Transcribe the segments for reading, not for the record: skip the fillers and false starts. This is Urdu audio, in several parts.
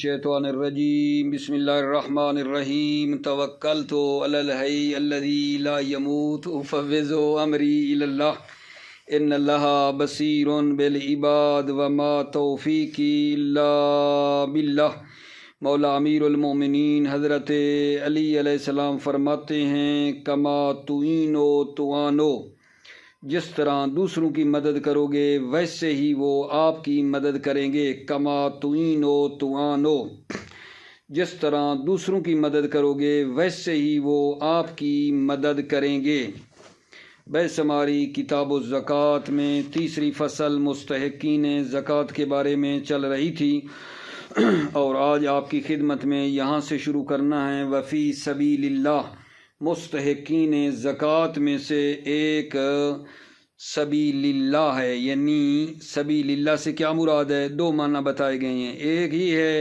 الشیطان الرجیم بسم اللہ الرحمن الرحیم توکلت علی الحی الذی لا یموت افوض امری الی اللہ ان اللہ بصیر بالعباد وما توفیقی الا باللہ۔ مولا امیر المومنین حضرت علی علیہ السلام فرماتے ہیں کما تعینو تعانو، جس طرح دوسروں کی مدد کرو گے ویسے ہی وہ آپ کی مدد کریں گے۔ کما تعینو تعانو، جس طرح دوسروں کی مدد کرو گے ویسے ہی وہ آپ کی مدد کریں گے۔ بحث ہماری کتاب الزکوٰۃ میں تیسری فصل مستحقین زکوٰۃ کے بارے میں چل رہی تھی، اور آج آپ کی خدمت میں یہاں سے شروع کرنا ہے۔ وفی سبیل اللہ، مستحقین زکوٰۃ میں سے ایک سبیل اللہ ہے، یعنی سبیل اللہ سے کیا مراد ہے؟ دو معنی بتائے گئے ہیں۔ ایک ہی ہے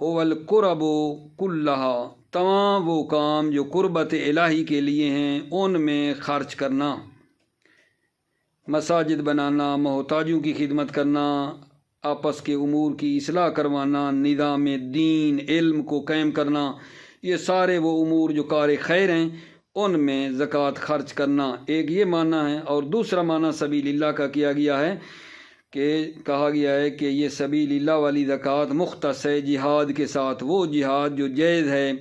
هو القرب کلھا، تمام وہ کام جو قربت الہی کے لیے ہیں ان میں خرچ کرنا، مساجد بنانا، محتاجوں کی خدمت کرنا، آپس کے امور کی اصلاح کروانا، نظام دین علم کو قائم کرنا، یہ سارے وہ امور جو کار خیر ہیں ان میں زکوٰۃ خرچ کرنا، ایک یہ معنی ہے۔ اور دوسرا معنی سبیل اللہ کا کیا گیا ہے کہ کہا گیا ہے کہ یہ سبیل اللہ والی زکوٰۃ مختص ہے جہاد کے ساتھ، وہ جہاد جو جائز ہے،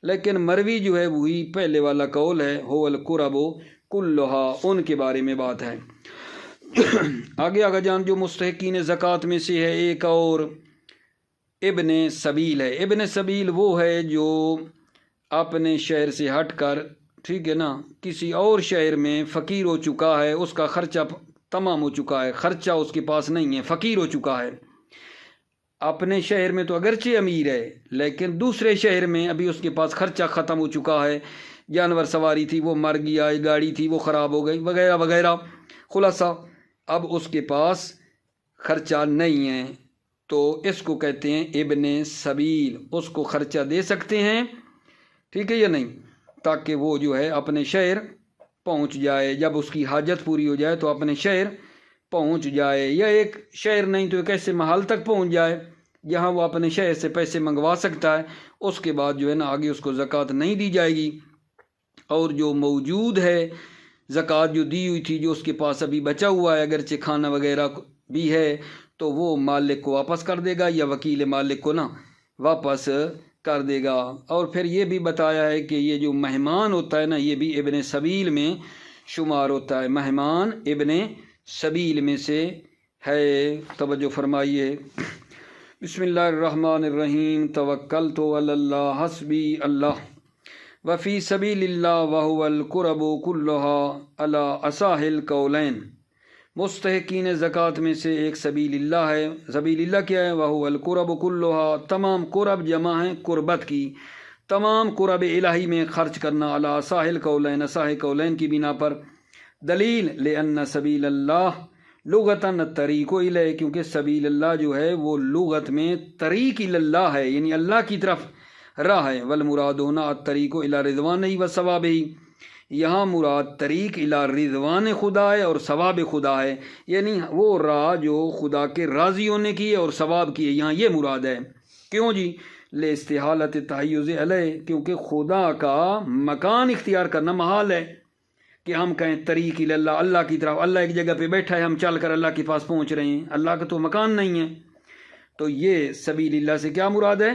لیکن مروی جو ہے وہی پہلے والا قول ہے هو القرب کلھا، ان کے بارے میں بات ہے۔ آگے آگے جان جو مستحقین زکوٰۃ میں سے ہے ایک اور ابن سبیل ہے۔ ابن سبیل وہ ہے جو اپنے شہر سے ہٹ کر، ٹھیک ہے نا، کسی اور شہر میں فقیر ہو چکا ہے، اس کا خرچہ تمام ہو چکا ہے، خرچہ اس کے پاس نہیں ہے، فقیر ہو چکا ہے۔ اپنے شہر میں تو اگرچہ امیر ہے لیکن دوسرے شہر میں ابھی اس کے پاس خرچہ ختم ہو چکا ہے، جانور سواری تھی وہ مر گیا، گاڑی تھی وہ خراب ہو گئی، وغیرہ وغیرہ، خلاصہ اب اس کے پاس خرچہ نہیں ہے، تو اس کو کہتے ہیں ابن سبیل، اس کو خرچہ دے سکتے ہیں، ٹھیک ہے یا نہیں، تاکہ وہ جو ہے اپنے شہر پہنچ جائے، جب اس کی حاجت پوری ہو جائے تو اپنے شہر پہنچ جائے، یا ایک شہر نہیں تو ایک ایسے محل تک پہنچ جائے جہاں وہ اپنے شہر سے پیسے منگوا سکتا ہے، اس کے بعد جو ہے نا آگے اس کو زکوٰۃ نہیں دی جائے گی۔ اور جو موجود ہے زکوٰۃ جو دی ہوئی تھی، جو اس کے پاس ابھی بچا ہوا ہے، اگرچہ کھانا وغیرہ بھی ہے، تو وہ مالک کو واپس کر دے گا، یا وکیل مالک کو نا واپس کر دے گا۔ اور پھر یہ بھی بتایا ہے کہ یہ جو مہمان ہوتا ہے نا، یہ بھی ابن سبیل میں شمار ہوتا ہے، مہمان ابن سبیل میں سے ہے۔ توجہ فرمائیے۔ بسم اللہ الرحمن الرحیم توکلت علی اللہ حسبی اللہ وفی سبیل اللہ وہو القرب کلھا علی اصح القولین۔ مستحقین زکوٰۃ میں سے ایک سبیل اللہ ہے۔ سبیل اللہ کیا ہے؟ وہو القرب کلھا، تمام قرب جمع ہیں قربت کی، تمام قرب الہی میں خرچ کرنا، علی اصح القولین، اصح قولین کی بنا پر۔ دلیل لأن سبیل اللہ لغتاً الطریق الیہ، کیونکہ سبیل اللہ جو ہے وہ لغت میں طریق الی اللہ ہے، یعنی اللہ کی طرف راہ ہے۔ والمراد ہونا الطریق الی رضوانہ و ثوابہ، یہاں مراد طریق الی رضوان خدا ہے اور ثواب خدا ہے، یعنی وہ راہ جو خدا کے راضی ہونے کی ہے اور ثواب کی ہے، یہاں یہ مراد ہے۔ کیوں جی؟ لاستحالۃ التحیز علیہ، کیونکہ خدا کا مکان اختیار کرنا محال ہے کہ ہم کہیں طریق الی اللہ، اللہ کی طرف، اللہ ایک جگہ پہ بیٹھا ہے، ہم چل کر اللہ کے پاس پہنچ رہے ہیں، اللہ کا تو مکان نہیں ہے۔ تو یہ سبیل اللہ سے کیا مراد ہے؟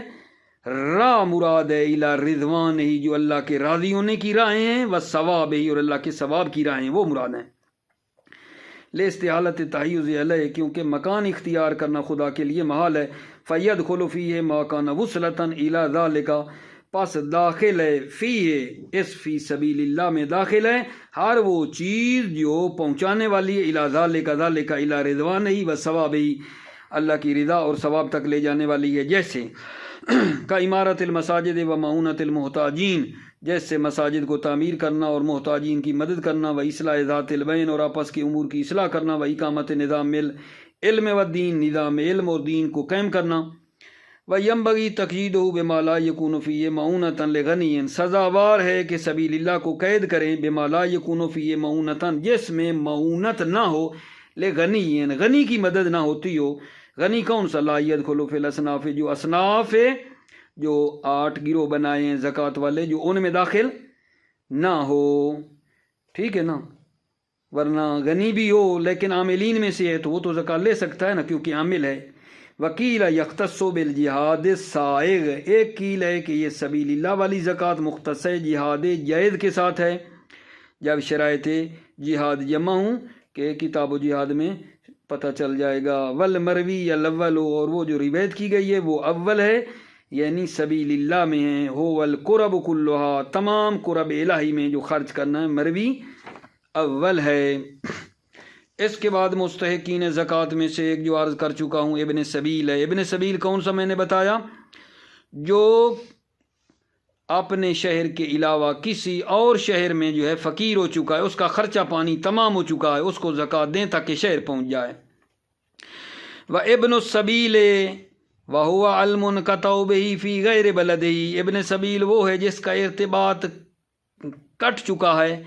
راہ مراد ہے، الی رضوان ہی، جو اللہ کے راضی ہونے کی راہیں ہیں، و ثواب ہی، اور اللہ کے ثواب کی راہیں، وہ مراد ہیں۔ لاستحالۃ التحیز علیہ، کیونکہ مکان اختیار کرنا خدا کے لیے محال ہے۔ فیدخل فیہ ما کان وصلۃ الی ذلک، پس داخل ہے فیہ، اس فی سبیل اللہ میں داخل ہے ہر وہ چیز جو پہنچانے والی ہے الی ذلک، ذلک الی رضوان ہی و ثواب ہی، اللہ کی رضا اور ثواب تک لے جانے والی ہے۔ جیسے کا عمارت المساجد و معونت المحتاجین، جیسے مساجد کو تعمیر کرنا اور محتاجین کی مدد کرنا، و اصلاح ذات البین، اور آپس کے امور کی اصلاح کرنا، و اقامت نظام علم و دین، نظام علم اور دین کو قائم کرنا، وَيَنبَغِي تَقْيِيدُهُ بِمَا لَا يَكُونُ فِيهِ مَعُونَةً لِغَنِيٍّ، سزاوار ہے کہ سبیل اللہ کو قید کریں بِمَا لَا يَكُونُ فِيهِ مَعُونَةً، جس میں معونت نہ ہو، لِغَنِيٍّ، غنی کی مدد نہ ہوتی ہو، غنی کون سا؟ لا یدخل فی الاصناف، جو اصناف جو 8 گروہ بنائے ہیں زکوٰۃ والے، جو ان میں داخل نہ ہو، ٹھیک ہے نا. ورنہ غنی بھی ہو لیکن عاملین میں سے ہے تو وہ تو زکوٰۃ لے سکتا ہے نا، کیونکہ عامل ہے. وکیل یختص بالجہاد السائغ، ایک کیل ہے کہ یہ سبیل اللہ والی زکوٰۃ مختص ہے جہاد جائز کے ساتھ ہے، جب شرائط جہاد جمع ہوں کہ کتاب و جہاد میں پتہ چل جائے گا. والمروی الاول، اور وہ جو روایت کی گئی ہے وہ اول ہے، یعنی سبیل اللہ میں ہے. ہو والقرب کلھا، تمام قرب الہی میں جو خرچ کرنا ہے مروی اول ہے. اس کے بعد مستحقین زکوٰۃ میں سے ایک جو عرض کر چکا ہوں ابن سبیل ہے. ابن سبیل کون سا؟ میں نے بتایا جو اپنے شہر کے علاوہ کسی اور شہر میں جو ہے فقیر ہو چکا ہے، اس کا خرچہ پانی تمام ہو چکا ہے، اس کو زکوٰۃ دیں تاکہ شہر پہنچ جائے. وابن السبیل وہو المنقطع بہ فی غیر بلدہ، ابن سبیل وہ ہے جس کا ارتباط کٹ چکا ہے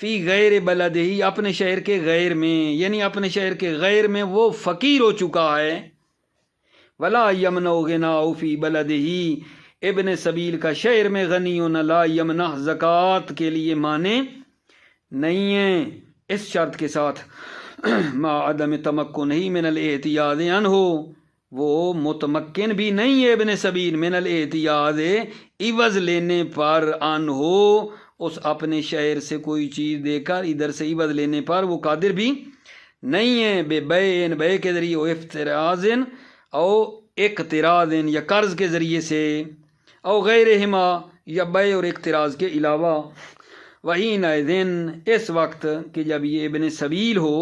فی غیر بلدہ، اپنے شہر کے غیر میں، یعنی اپنے شہر کے غیر میں وہ فقیر ہو چکا ہے. ولا یمنع غناء فی بلدہ، ابن سبیل کا شہر میں غنی ہونا لا یمنع، زکوٰۃ کے لیے مانے نہیں ہے، اس شرط کے ساتھ ما عدم تمکن ہی من الاحتیاط عنہ، وہ متمکن بھی نہیں ہے ابن سبیل من الاحتیاط، عوض لینے پر عنہ، اس اپنے شہر سے کوئی چیز دے کر ادھر سے عوض لینے پر وہ قادر بھی نہیں ہے. بے بین، بے کے ذریعے، او افتراض او اقتراض، یا قرض کے ذریعے سے، او غیرہما، یا بے اور اقتراض کے علاوہ. وحینئذ، اس وقت کہ جب یہ ابن سبیل ہو،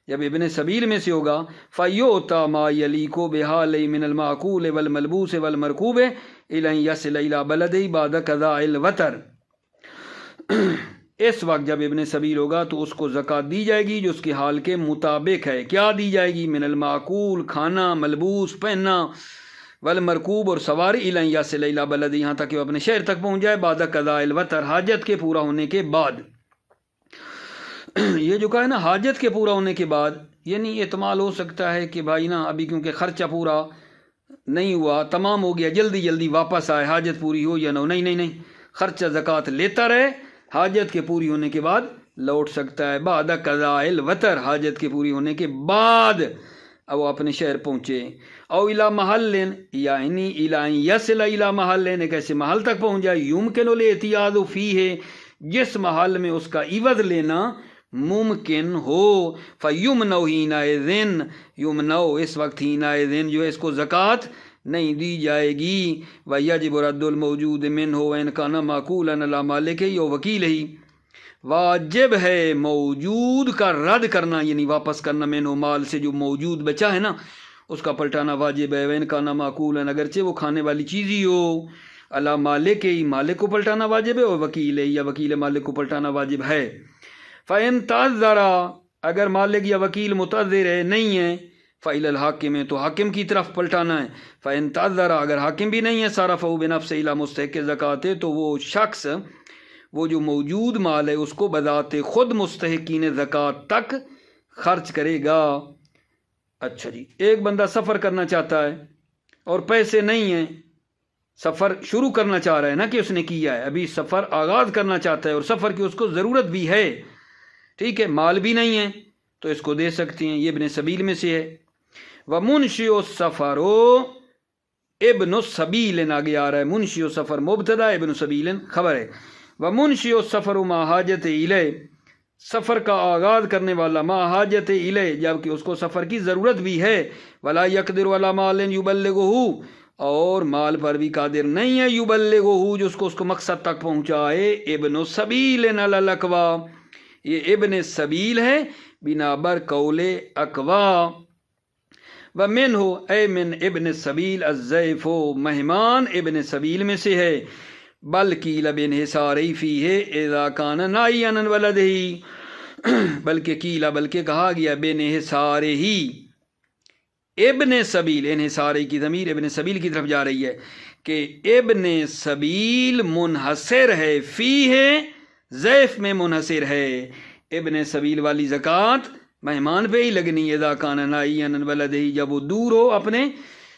جب ابن سبیل میں سے ہوگا، فیؤتی ما یلیق بحالہ من المعقول والملبوس والمرکوب الی ان یصل الی بلدہ بعد قضاء الوتر. اس وقت جب ابن سبیل ہوگا تو اس کو زکوٰۃ دی جائے گی جو اس کے حال کے مطابق ہے. کیا دی جائے گی؟ من المعقول، کھانا، ملبوس، پہننا، والمرکوب، اور سواری، الی ان یصل الی بلدہ، یہاں تک کہ وہ اپنے شہر تک پہنچ جائے، بعد قضاء الوتر، حاجت کے پورا ہونے کے بعد. یہ جو کہا ہے نا حاجت کے پورا ہونے کے بعد، یعنی احتمال ہو سکتا ہے کہ بھائی نا ابھی کیونکہ خرچہ پورا نہیں ہوا، تمام ہو گیا، جلدی جلدی واپس آئے، حاجت پوری ہو یا نہ ہو. نہیں، خرچہ زکوٰۃ لیتا رہے، حاجت کے پوری ہونے کے بعد لوٹ سکتا ہے. بعد قضاء الوتر، حاجت کے پوری ہونے کے بعد اب وہ اپنے شہر پہنچے. او الی محل، یعنی الی ان یصل الی محل، ایک ایسے محل تک پہنچ جائے، یمکن الاحتیاط فیہ، جس محل میں اس کا عوض لینا ممکن ہو. فیمنع حینئذ، یمنع، اس وقت حینئذ جو ہے اس کو زکوٰۃ نہیں دی جائے گی. ویجب رد الموجود منہ وان کان معقولا علی مالکہ و وکیلہ، واجب ہے موجود کا رد کرنا، یعنی واپس کرنا، منہ مال سے جو موجود بچا ہے نا اس کا پلٹانا واجب ہے. وان کان معقولا، اگرچہ وہ کھانے والی چیز ہی ہو، علی مالکہ، مالک کو پلٹانا واجب ہے، اور وکیل، یا وکیل مالک کو پلٹانا واجب ہے. فإن تعذر، اگر مالک یا وکیل متعذر ہے، نہیں ہے، فإلی الحاکم، تو حاکم کی طرف پلٹانا ہے. فإن تعذر، اگر حاکم بھی نہیں ہے، صرفہ بنفسہ الی مستحق زکوٰۃ، تو وہ شخص، وہ جو موجود مال ہے اس کو بذات خود مستحقین زکوٰۃ تک خرچ کرے گا. اچھا جی، ایک بندہ سفر کرنا چاہتا ہے اور پیسے نہیں ہیں، سفر شروع کرنا چاہ رہا ہے نا، کہ اس نے کیا ہے، ابھی سفر آغاز کرنا چاہتا ہے اور سفر کی اس کو ضرورت بھی ہے، ٹھیک ہے، مال بھی نہیں ہے تو اس کو دے سکتے ہیں. یہ ابن سبیل میں سے ہے. ومنشئ السفر، ابن السبیل آگے آ رہا ہے، منشئ السفر مبتدا، ابن سبیل خبر ہے. ومنشئ السفر ما حاجت الیہ، سفر کا آغاز کرنے والا، ما حاجت الیہ، جبکہ اس کو سفر کی ضرورت بھی ہے. ولا یقدر علی مال یبلغہ، اور مال پر بھی قادر نہیں ہے، یبلغہ، جو اس کو مقصد تک پہنچائے. ابن السبیل علی الاقوا، یہ ابن سبیل ہے بنا بر قول اقوا. ومنہ، اے من ابن السبیل الضیف، مہمان ابن سبیل میں سے ہے. بلکہ بانحصارہ فیہ اذا کان ناہیا عن ولدہ، بلکہ کیلا، بلکہ کہا گیا بانحصارہ، ابن سبیل، انحصارہ کی ضمیر ابن سبیل کی طرف جا رہی ہے کہ ابن سبیل منحصر ہے، فیہ، ضیف میں منحصر ہے. ابن سبیل والی زکوٰۃ مہمان پہ ہی لگنی ہے، اذا کان نائیا عن بلدہ، جب وہ دور ہو اپنے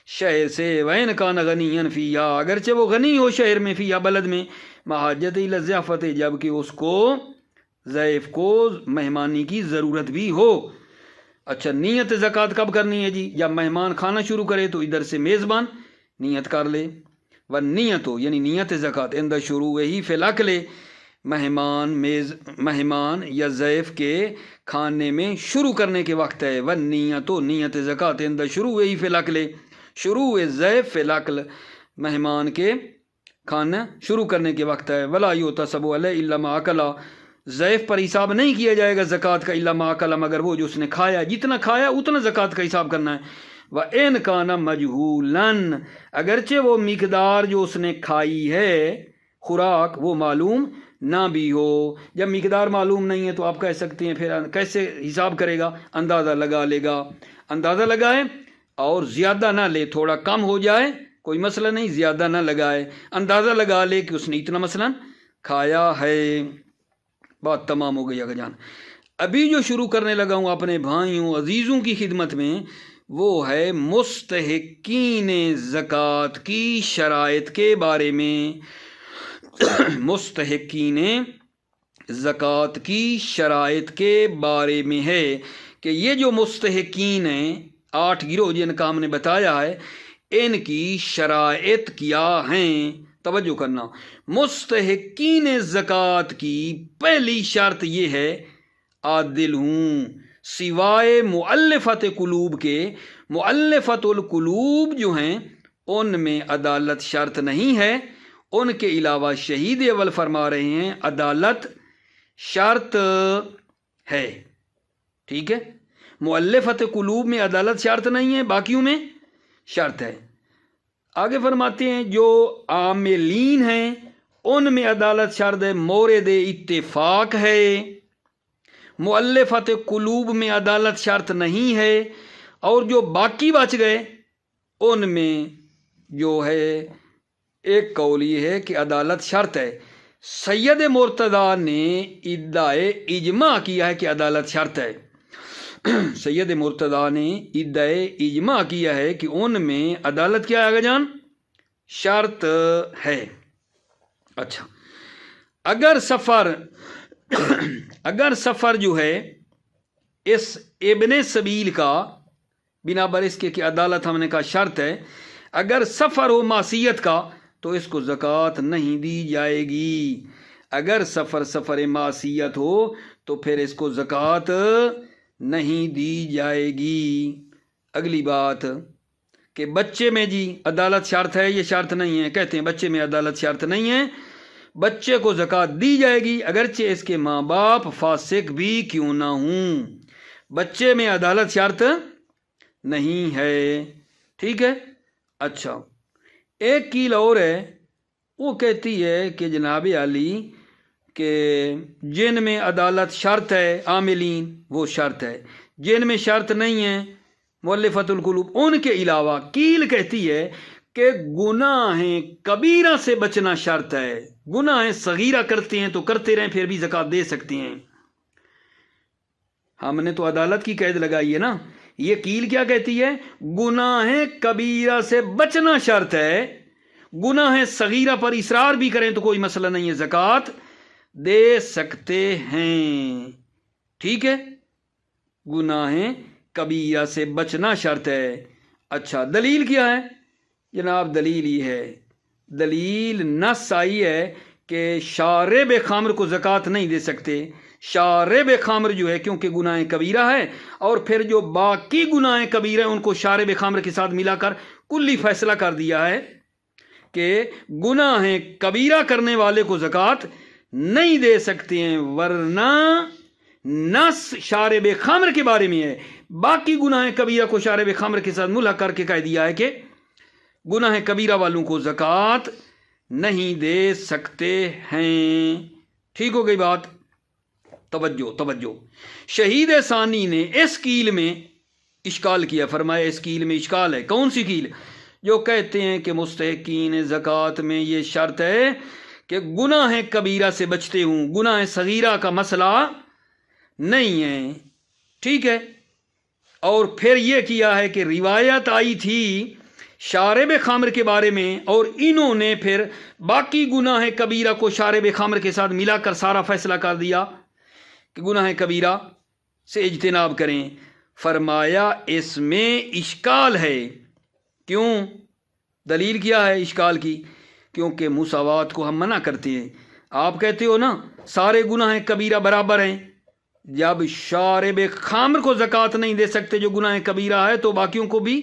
شہر سے، وین کان غنیا فیہا، اگرچہ وہ غنی ہو شہر میں، فیہا بلد میں، محاجت الی الضیافت، جب کہ اس کو ضیف کو مہمانی کی ضرورت بھی ہو۔ اچھا، نیت زکوٰۃ کب کرنی ہے جی؟ جب مہمان کھانا شروع کرے تو ادھر سے میزبان نیت کر لے، و نیت ہو یعنی نیت زکوٰۃ عند شروع ہی فی الاکل، مہمان یا ضیف کے کھانے میں شروع کرنے کے وقت ہے، و نیت ہو نیت زکوٰۃ عند شروع ہی فی الاکل، شروع ضیف فی الاکل، مہمان کے کھانا شروع کرنے کے وقت ہے، ولا یحتسب علیہ الا ما اکل، ضیف پر حساب نہیں کیا جائے گا زکوٰۃ کا، الا ما اکل، مگر وہ جو اس نے کھایا، جتنا کھایا اتنا زکوٰۃ کا حساب کرنا ہے۔ وَإِنْ كَانَ مَجْهُولًا، اگرچہ وہ مقدار جو اس نے کھائی ہے خوراک وہ معلوم نہ بھی ہو۔ جب مقدار معلوم نہیں ہے تو آپ کہہ سکتے ہیں پھر کیسے حساب کرے گا؟ اندازہ لگا لے گا، اندازہ لگائے اور زیادہ نہ لے، تھوڑا کم ہو جائے کوئی مسئلہ نہیں، زیادہ نہ لگائے، اندازہ لگا لے کہ اس نے اتنا مثلا کھایا ہے۔ بات تمام ہو گئی اگر جان۔ ابھی جو شروع کرنے لگا ہوں اپنے بھائیوں عزیزوں کی خدمت میں، وہ ہے مستحقین زکوٰۃ کی شرائط کے بارے میں۔ مستحقین زکوٰۃ کی شرائط کے بارے میں ہے کہ یہ جو مستحقین ہیں، 8 گروہ جن کا ہم نے بتایا ہے، ان کی شرائط کیا ہیں؟ توجہ کرنا، مستحقین زکوٰۃ کی پہلی شرط یہ ہے عادل ہوں، سوائے مؤلفت قلوب کے۔ مؤلفت القلوب جو ہیں ان میں عدالت شرط نہیں ہے، ان کے علاوہ شہید اول فرما رہے ہیں عدالت شرط ہے۔ ٹھیک ہے، مؤلفت قلوب میں عدالت شرط نہیں ہے، باقیوں میں شرط ہے۔ آگے فرماتے ہیں جو عاملین ہیں ان میں عدالت شرط ہے، مورد اتفاق ہے۔ مؤلفت قلوب میں عدالت شرط نہیں ہے، اور جو باقی بچ گئے ان میں جو ہے ایک قول یہ ہے کہ عدالت شرط ہے۔ سید مرتضیٰ نے ادعائے اجماع کیا ہے کہ عدالت شرط ہے۔ سید مرتضیٰ نے ادعائے اجماع کیا ہے کہ ان میں عدالت کیا ہے آگے جان؟ شرط ہے۔ اچھا، اگر سفر جو ہے اس ابن سبیل کا، بنا بر اس کے کہ عدالت ہم نے کہا شرط ہے، اگر سفر ہو معصیت کا تو اس کو زکوٰۃ نہیں دی جائے گی۔ اگر سفر معصیت ہو تو پھر اس کو زکوٰۃ نہیں دی جائے گی۔ اگلی بات کہ بچے میں جی عدالت شرط ہے، یہ شرط نہیں ہے، کہتے ہیں بچے میں عدالت شرط نہیں ہے، بچے کو زکوٰۃ دی جائے گی اگرچہ اس کے ماں باپ فاسق بھی کیوں نہ ہوں، بچے میں عدالت شرط نہیں ہے۔ ٹھیک ہے۔ اچھا، ایک کیل اور ہے، وہ کہتی ہے کہ جناب علی کہ جن میں عدالت شرط ہے عاملین وہ شرط ہے، جن میں شرط نہیں ہے مؤلفت القلوب ان کے علاوہ، کیل کہتی ہے کہ گناہ کبیرہ سے بچنا شرط ہے۔ گناہ صغیرہ کرتے ہیں تو کرتے رہیں پھر بھی زکوٰۃ دے سکتے ہیں۔ ہم نے تو عدالت کی قید لگائی ہے نا، یہ کیل کیا کہتی ہے؟ گناہ کبیرہ سے بچنا شرط ہے، گناہ صغیرہ پر اصرار بھی کریں تو کوئی مسئلہ نہیں ہے، زکوٰۃ دے سکتے ہیں۔ ٹھیک ہے، گناہ کبیرہ سے بچنا شرط ہے۔ اچھا، دلیل کیا ہے جناب؟ دلیل یہ ہے، دلیل نص آئی ہے کہ شارب خمر کو زکوٰۃ نہیں دے سکتے۔ شارب خمر جو ہے کیونکہ گناہ کبیرہ ہے، اور پھر جو باقی گناہ کبیرہ ان کو شارب خمر کے ساتھ ملا کر کلی فیصلہ کر دیا ہے کہ گناہ کبیرہ کرنے والے کو زکوٰۃ نہیں دے سکتے ہیں، ورنہ نص شارب خمر کے بارے میں ہے، باقی گناہ کبیرہ کو شارب خمر کے ساتھ ملحق کر کے کہہ دیا ہے کہ گناہ کبیرہ والوں کو زکوٰۃ نہیں دے سکتے ہیں۔ ٹھیک ہو گئی بات؟ توجہ، شہید ثانی نے اس کیل میں اشکال کیا، فرمایا اس کیل میں اشکال ہے۔ کون سی کیل؟ جو کہتے ہیں کہ مستحقین زکوٰۃ میں یہ شرط ہے کہ گناہ کبیرہ سے بچتے ہوں، گناہ صغیرہ کا مسئلہ نہیں ہے۔ ٹھیک ہے، اور پھر یہ کیا ہے کہ روایت آئی تھی شارب خمر کے بارے میں، اور انہوں نے پھر باقی گناہ کبیرہ کو شارب خمر کے ساتھ ملا کر سارا فیصلہ کر دیا کہ گناہ کبیرہ سے اجتناب کریں۔ فرمایا اس میں اشکال ہے۔ کیوں؟ دلیل کیا ہے اشکال کی؟ کیونکہ مساوات کو ہم منع کرتے ہیں۔ آپ کہتے ہو نا سارے گناہ کبیرہ برابر ہیں، جب شارب خمر کو زکوٰۃ نہیں دے سکتے جو گناہ کبیرہ ہے، تو باقیوں کو بھی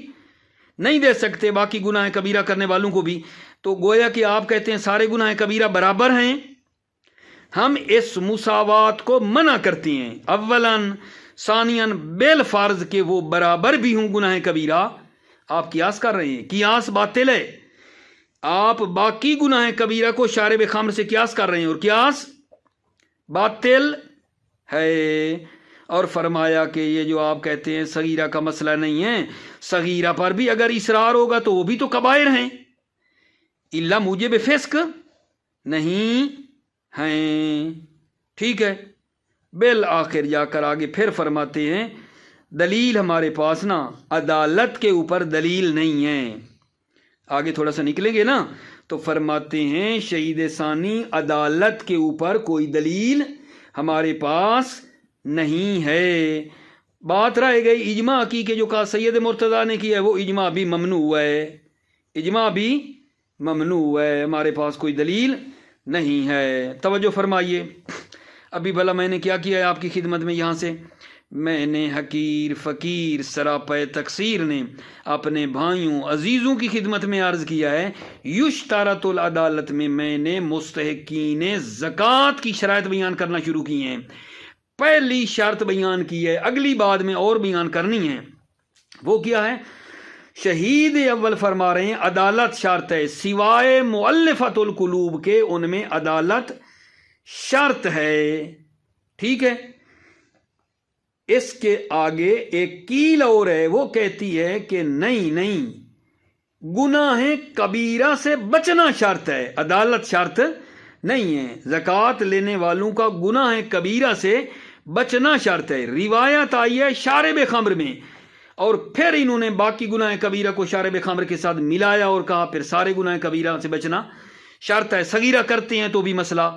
نہیں دے سکتے، باقی گناہ کبیرہ کرنے والوں کو بھی۔ تو گویا کہ آپ کہتے ہیں سارے گناہ کبیرہ برابر ہیں، ہم اس مساوات کو منع کرتے ہیں۔ اولاً، ثانیاً بالفرض کہ وہ برابر بھی ہوں گناہ کبیرہ۔ آپ قیاس کر رہے ہیں، قیاس باطل ہے۔ آپ باقی گناہ کبیرہ کو شارب خمر سے قیاس کر رہے ہیں، اور قیاس باطل ہے۔ اور فرمایا کہ یہ جو آپ کہتے ہیں صغیرہ کا مسئلہ نہیں ہے، صغیرہ پر بھی اگر اصرار ہوگا تو وہ بھی تو کبائر ہیں، الا موجب فسق نہیں ہیں۔ ٹھیک ہے، بالآخر جا کر آگے پھر فرماتے ہیں دلیل ہمارے پاس نا عدالت کے اوپر دلیل نہیں ہے۔ آگے تھوڑا سا نکلیں گے نا تو فرماتے ہیں شہید ثانی عدالت کے اوپر کوئی دلیل ہمارے پاس نہیں ہے۔ بات رہ گئی اجماع کی کہ جو کہا سید مرتضیٰ نے کیا ہے وہ اجماع بھی ممنوع ہے، اجماع بھی ممنوع ہے، ہمارے پاس کوئی دلیل نہیں ہے۔ توجہ فرمائیے، ابھی بھلا میں نے کیا کیا ہے آپ کی خدمت میں؟ یہاں سے میں نے حقیر فقیر سراپے تقصیر نے اپنے بھائیوں عزیزوں کی خدمت میں عرض کیا ہے، یشترط العدالت میں نے مستحقین زکوٰۃ کی شرائط بیان کرنا شروع کی ہیں۔ پہلی شرط بیان کی ہے، اگلی بعد میں اور بیان کرنی ہے۔ وہ کیا ہے؟ شہید اول فرما رہے ہیں عدالت شرط ہے، سوائے مؤلفۃ القلوب کے ان میں عدالت شرط ہے۔ ٹھیک ہے، اس کے آگے ایک کیل اور ہے، وہ کہتی ہے کہ نہیں، گناہ کبیرہ سے بچنا شرط ہے، عدالت شرط نہیں ہے۔ زکوٰۃ لینے والوں کا گناہ کبیرہ سے بچنا شرط ہے۔ روایت آئی ہے شارب خمر میں، اور پھر انہوں نے باقی گناہ کبیرہ کو شارب خمر کے ساتھ ملایا اور کہا پھر سارے گناہ کبیرہ سے بچنا شرط ہے، صغیرہ کرتے ہیں تو بھی مسئلہ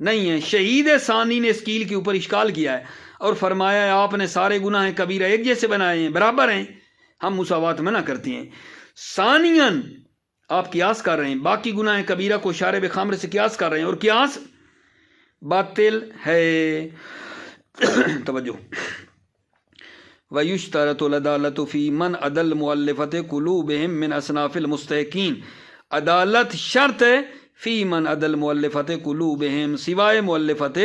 نہیں ہے۔ شہید ثانی نے اس کیل کے اوپر اشکال کیا ہے اور فرمایا ہے آپ نے سارے گناہ کبیرہ ایک جیسے بنائے ہیں، برابر ہیں، ہم مساوات منع کرتے ہیں۔ ثانیاً آپ قیاس کر رہے ہیں، باقی گناہ کبیرہ کو شارب خمر سے قیاس کر رہے ہیں، اور قیاس باطل ہے۔ توجہ، وَيُشْتَرَطُ الْعَدَالَةُ فِي مَنْ عَدَى الْمُؤَلِّفَةِ قُلُوبِهِمْ مِنْ أَصْنَافِ الْمُسْتَحِقِّينَ، عدالت شرط ہے فی من عدل مؤلفت قلوبہم، سوائے مؤلفت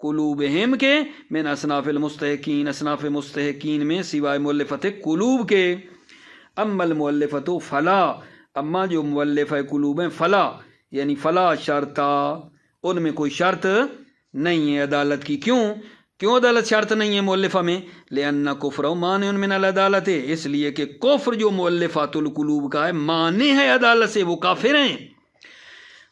قلوبہم کے، من اصناف المستحقین، اصناف مستحقین میں سوائے مؤلفت قلوب کے۔ اما المؤلفت فلا، اما جو مؤلف قلوب ہیں فلا، یعنی فلا شرطا، ان میں کوئی شرط نہیں ہے عدالت کی۔ کیوں عدالت شرط نہیں ہے مؤلفہ میں؟ لأن کفر مانع من العدالت، اس لیے کہ کفر جو مؤلفات القلوب کا ہے مانع ہے عدالت سے، وہ کافر ہیں۔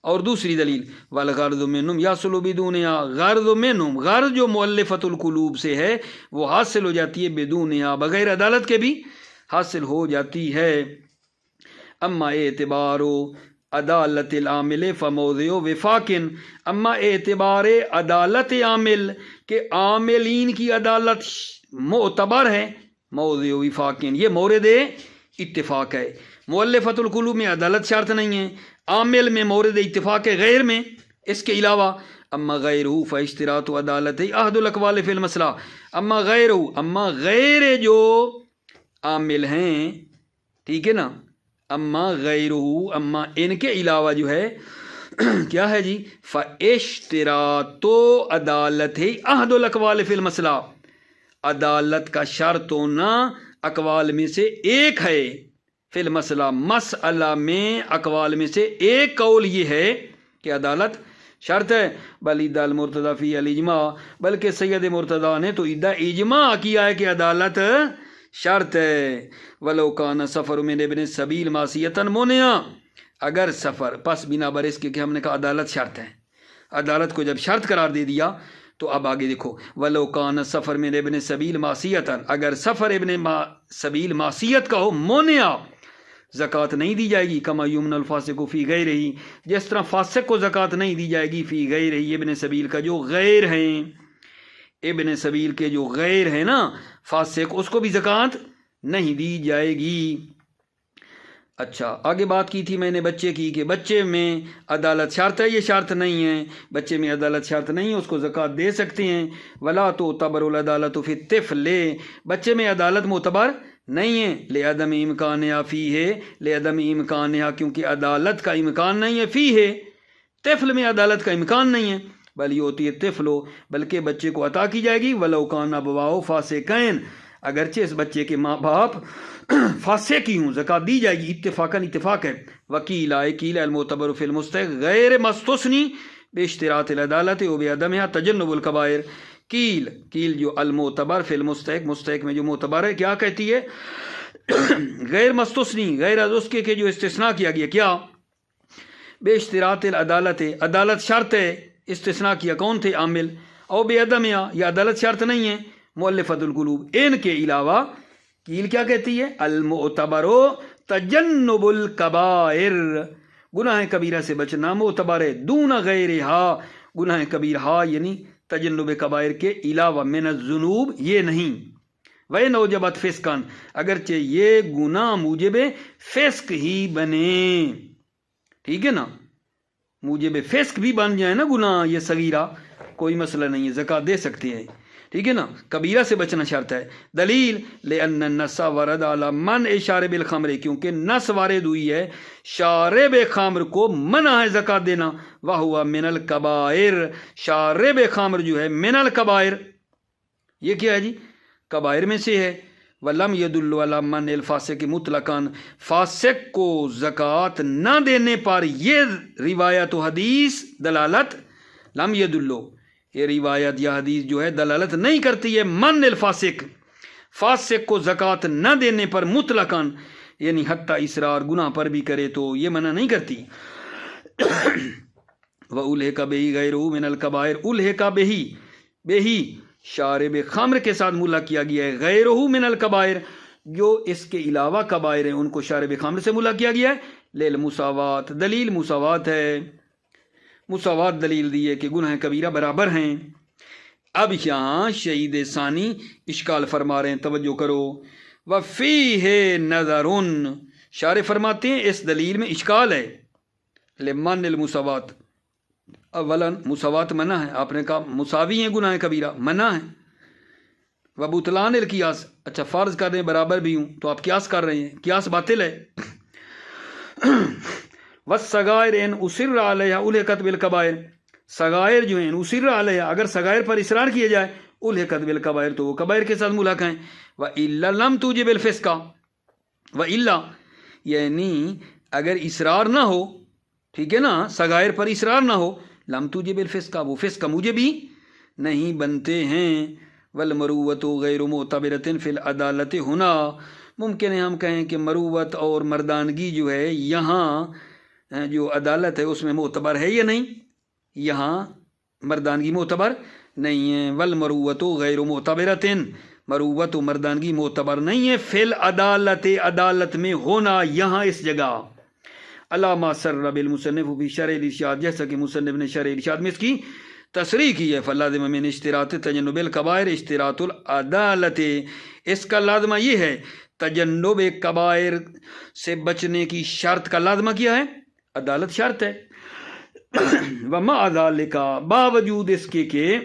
اور دوسری دلیل والغرض منہم یحصل بدونہا، غرض منہم، غرض جو مؤلفۃ القلوب سے ہے وہ حاصل ہو جاتی ہے بدونہا، بغیر عدالت کے بھی حاصل ہو جاتی ہے۔ اما اعتبار عدالت العامل فموضع وفاق، اما اعتبار عدالت عامل کہ عاملین کی عدالت معتبر ہے، موضع وفاق یہ مورد اتفاق ہے۔ مؤلفۃ القلوب میں عدالت شرط نہیں ہے، عامل میں مورد اتفاق ہے، غیر میں اس کے علاوہ۔ اما غیرہ فاشتراط عدالت احد الاقوال فی المسئلہ، اما غیرہ، اما غیر جو عامل ہیں، ٹھیک ہے نا، اما غیرہ، اما ان کے علاوہ جو ہے کیا ہے جی، فاشتراط عدالت احد الاقوال فی المسئلہ، عدالت کا شرط ہونا اقوال میں سے ایک ہے، فی المسئلہ، مسئلہ میں اقوال میں سے ایک قول یہ ہے کہ عدالت شرط ہے۔ بل ادعا المرتضی فی الاجماع، بلکہ سید مرتضی نے تو ادعا اجماع کیا ہے کہ عدالت شرط ہے۔ ولو کان سفر من ابن السبیل معصیۃ منع، اگر سفر، پس بنا بر اس کے کہ ہم نے کہا عدالت شرط ہے، عدالت کو جب شرط قرار دے دیا تو اب آگے دیکھو، ولو کان سفر من ابن سبیل معصیتا، اگر سفر ابن سبیل معصیت کا ہو، مونیا، زکوٰۃ نہیں دی جائے گی، کما یمن الفاسق فی غیرہ، جس طرح فاسق کو زکوٰۃ نہیں دی جائے گی، فی غیرہ، ابن سبیل کا جو غیر ہیں، ابن سبیل کے جو غیر ہیں نا فاسق، اس کو بھی زکوٰۃ نہیں دی جائے گی۔ اچھا آگے بات کی تھی میں نے بچے کی، کہ بچے میں عدالت شرط ہے، یہ شرط نہیں ہے، بچے میں عدالت شرط نہیں ہے، اس کو زکوٰۃ دے سکتے ہیں۔ ولا تعتبر العدالت فی الطفل، بچے میں عدالت معتبر نہیں ہے، لعدم امکانہا فیہ، لعدم امکانہا، کیونکہ عدالت کا امکان نہیں ہے، فیہ، طفل میں عدالت کا امکان نہیں ہے، بل یؤتی الطفل، بلکہ بچے کو عطا کی جائے گی، ولو کان ابواہ فاسقین، اگرچہ اس بچے کے ماں باپ فاسق ہی ہوں، زکوٰۃ دی جائے گی، اتفاقاً اتفاق ہے۔ وکیل قیل المعتبر فی المستحق غیر مستثنی باشتراط العدالت و بعدمہا تجنب الکبائر، کیل جو المعتبر فی المستحق، مستحق میں جو معتبر ہے، کیا کہتی ہے؟ غیر مستثنی، غیر از اس کے جو استثناء کیا گیا، کیا؟ باشتراط العدالت، عدالت شرط ہے، استثناء کیا، کون تھے؟ عامل، او بعدمہا، یا عدالت شرط نہیں ہے، مؤلفۃ القلوب، ان کے علاوہ کیل کیا کہتی ہے؟ المعتبر تجنب الکبائر، گناہ کبیرہ سے بچنا معتبر ہے، دون غیرہا، گناہ کبیرہ یعنی تجنب کبائر کے علاوہ، من الذنوب، یہ نہیں، وَإِنْ أَوْجَبَتْ فِسْقًا، اگرچہ یہ گناہ موجب فسق ہی بنے، ٹھیک ہے نا، موجب فسق بھی بن جائے نا گناہ یہ صغیرہ، کوئی مسئلہ نہیں ہے، زکوٰۃ دے سکتے ہیں، ٹھیک ہے نا، کبیرہ سے بچنا شرط ہے۔ دلیل لأن النص ورد علی منع شارب الخمر، کیونکہ نص وارد ہوئی ہے شارب خمر کو منع ہے زکوٰۃ دینا، وہو من الکبائر، شارب خمر جو ہے من الکبائر، یہ کیا ہے جی؟ کبائر میں سے ہے۔ ولم يدل علی منع الفاسق مطلقاً، فاسق کو زکوٰۃ نہ دینے پر یہ روایت و حدیث دلالت، لم يدلو، یہ روایت یا حدیث جو ہے دلالت نہیں کرتی ہے من الفاسق، فاسق کو زکوٰۃ نہ دینے پر مطلقاً، یعنی حتی اصرار گناہ پر بھی کرے تو یہ منع نہیں کرتی۔ وَأُلْحِقَ بِهِ غَيْرُهُ مِنَ الْكَبَائِرِ، اُلْحِقَ بِهِ شارب خمر کے ساتھ ملحق کیا گیا ہے، غیرہ من الکبائر، جو اس کے علاوہ کبائر ہیں ان کو شارب خمر سے ملحق کیا گیا ہے، للمساوات، دلیل مساوات ہے، مساوات دلیل دی ہے کہ گناہ کبیرہ برابر ہیں۔ اب یہاں شہید ثانی اشکال فرما رہے ہیں، توجہ کرو، وَفِيهِ نَظَرٌ، شارح فرماتے ہیں اس دلیل میں اشکال ہے، لمن المساوات، اولا مساوات منع ہے، آپ نے کہا مساوی ہیں گناہ کبیرہ، منع ہے، وبطلان القیاس، اچھا فرض کر رہے ہیں برابر بھی ہوں تو آپ قیاس کر رہے ہیں، قیاس باطل ہے۔ والصغائر ان اصر علیہا الحقت بالکبائر، صغائر جو ہیں اصر علیہا، اگر صغائر پر اصرار کیا جائے، الحقت بالکبائر، تو وہ کبائر کے ساتھ ملحق ہیں۔ وَإِلَّا لَمْ تُوجِبِ الْفِسْقَ، وَإِلَّا یعنی اگر اصرار نہ ہو، ٹھیک ہے نا، صغائر پر اصرار نہ ہو، لم توجب الفسق، وہ فسق مجھے بھی نہیں بنتے ہیں۔ والمروت غیر معتبرۃ فی العدالت، ہونا ممکن ہے ہم کہیں کہ مروت اور مردانگی جو ہے یہاں جو عدالت ہے اس میں معتبر ہے یا نہیں، یہاں مردانگی معتبر نہیں ہے۔ والمروت غیر معتبرۃ، مروت و مردانگی معتبر نہیں ہے، فی العدالت، عدالت میں ہونا، یہاں اس جگہ، علامہ سر بالمصنف فی شرح الارشاد، جیسا کہ مصنف نے شرح الارشاد میں اس کی تصریح کی ہے۔ فلازم من اشتراط تجنب الکبائر اشتراط العدالت، اس کا لازمہ یہ ہے، تجنب کبائر سے بچنے کی شرط کا لازمہ کیا ہے؟ عدالت شرط ہے۔ ومع ذالک، باوجود اس کے کہ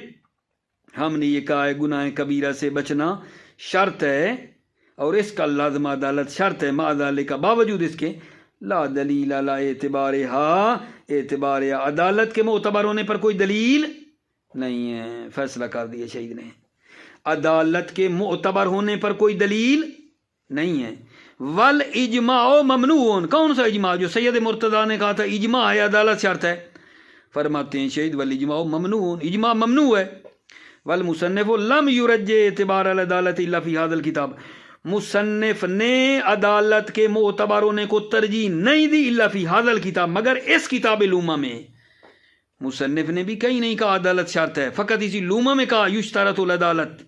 ہم نے یہ کہا ہے گناہ کبیرہ سے بچنا شرط ہے اور اس کا لازمہ عدالت شرط ہے، مع ذالک، باوجود اس کے، لا دلیل علی اعتبارہا، اعتبار عدالت کے معتبر ہونے پر کوئی دلیل نہیں ہے، فیصلہ کر دیا شہید نے، عدالت کے معتبر ہونے پر کوئی دلیل نہیں ہے۔ والاجماع ممنوع، کون سا اجماع؟ جو سید مرتضیٰ نے کہا تھا اجماع ہے عدالت شرط ہے، فرماتے ہیں شہید والاجماع ممنوع، اجماع ممنوع ہے۔ والمصنف لم یرجع اعتبار العدالت الا فی ھذا الکتاب، مصنف نے عدالت کے معتبر ہونے کو ترجیح نہیں دی الا فی ھذا الکتاب، مگر اس کتاب علومہ میں، مصنف نے بھی کہیں نہیں کہا عدالت شرط ہے، فقط اسی لومہ میں کہا یشترط العدالت.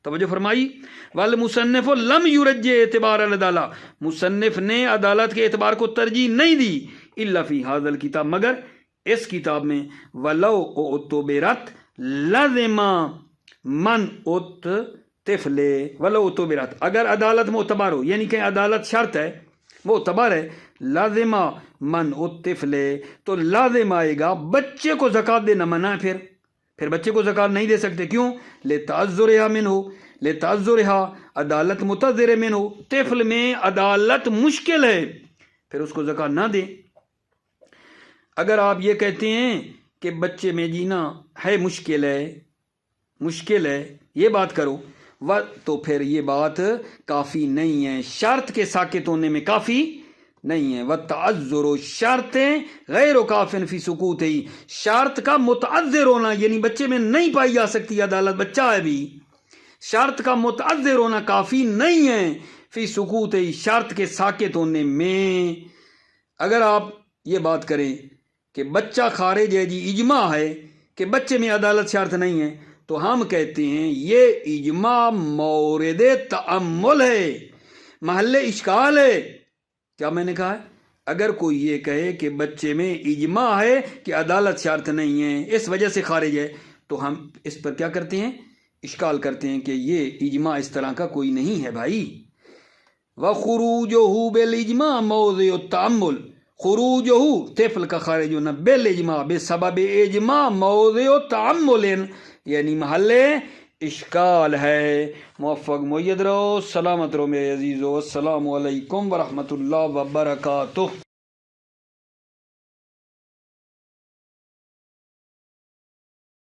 توجہ فرمائی. والمصنف لم یرجح اعتبار العدالہ، مصنف نے عدالت کے اعتبار کو ترجیح نہیں دی، الا فی ھذا الکتاب، مگر اس کتاب میں. ولو اعتبرت لازم من طفل، ولو اعتبرت، اگر عدالت معتبر ہو، یعنی کہ عدالت شرط ہے، معتبر ہے، لازم من طفل، تو لازم آئے گا بچے کو زکوٰۃ دینا منع ہے. پھر بچے کو زکوٰۃ نہیں دے سکتے، کیوں؟ لتعذرھا منہ، لتعذرھا، عدالت متعذر منہ، طفل میں عدالت مشکل ہے، پھر اس کو زکوٰۃ نہ دیں. اگر آپ یہ کہتے ہیں کہ بچے میں جینا ہے مشکل ہے، یہ بات کرو، تو پھر یہ بات کافی نہیں ہے، شرط کے ساکت ہونے میں کافی نہیں ہے. وتعذر شرط غیر کافٍ فی سکوت، ہی شرط کا متعذر ہونا، یعنی بچے میں نہیں پائی جا سکتی عدالت، بچہ ہے بھی، شرط کا متعذر ہونا کافی نہیں ہے فی سکوت، ہی شرط کے ساکت ہونے میں. اگر آپ یہ بات کریں کہ بچہ خارج ہے، جی اجماع ہے کہ بچے میں عدالت شرط نہیں ہے، تو ہم کہتے ہیں یہ اجماع مورد تأمل ہے، محل اشکال ہے. کیا میں نے کہا ہے؟ اگر کوئی یہ کہے کہ بچے میں اجماع ہے کہ عدالت شرط نہیں ہے، اس وجہ سے خارج ہے، تو ہم اس پر کیا کرتے ہیں؟ اشکال کرتے ہیں کہ یہ اجماع اس طرح کا کوئی نہیں ہے بھائی. وَخُرُوجُهُ بِالْإِجْمَاعِ مَوْضِعُ التَّأَمُّلِ، خروجہ طفل کا خارج ہونا بالاجماع بسبب اجماع موضع تأمل، یعنی محل اشکال ہے. موفق مؤید رہو، سلامت رہو میرے عزیزو، السلام علیکم ورحمۃ اللہ وبرکاتہ.